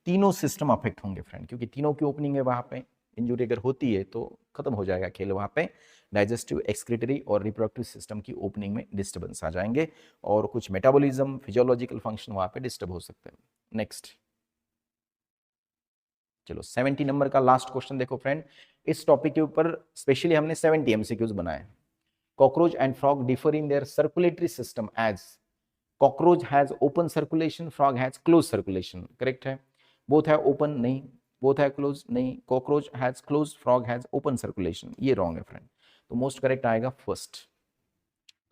तीनों सिस्टम अफेक्ट होंगे फ्रेंड, क्योंकि तीनों की ओपनिंग है, वहां पे इंजुरी अगर होती है तो खत्म हो जाएगा खेल, वहां पे डाइजेस्टिव, एक्सक्रीटरी और रिप्रोडक्टिव सिस्टम की ओपनिंग में डिस्टर्बेंस आ जाएंगे, और कुछ मेटाबॉलिज्म, फिजियोलॉजिकल फंक्शन वहां पे डिस्टर्ब हो सकते हैं। नेक्स्ट चलो 70 नंबर का लास्ट क्वेश्चन देखो फ्रेंड, इस टॉपिक के ऊपर स्पेशली हमने 70 एमसीक्यूज बनाए। Cockroach and frog differ in their circulatory system as cockroach has open circulation, frog has close circulation. Correct है? बोथ है ओपन, नहीं। बोथ है क्लोज, नहीं। Cockroach has close, frog has open circulation, ये wrong है friend. तो most correct आएगा first.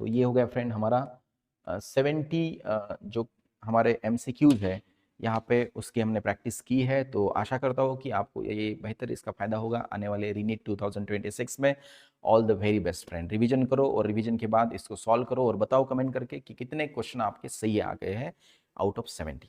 तो ये हो गया फ्रेंड हमारा 70 जो हमारे एमसीक्यूज है यहाँ पे उसकी हमने प्रैक्टिस की है। तो आशा करता हूँ कि आपको ये बेहतर इसका फायदा होगा आने वाले रीनीट 2026 में। All the very best friend. Revision करो और रिवीजन के बाद इसको सॉल्व करो और बताओ कमेंट करके कि कितने क्वेश्चन आपके सही आ गए हैं आउट ऑफ 70।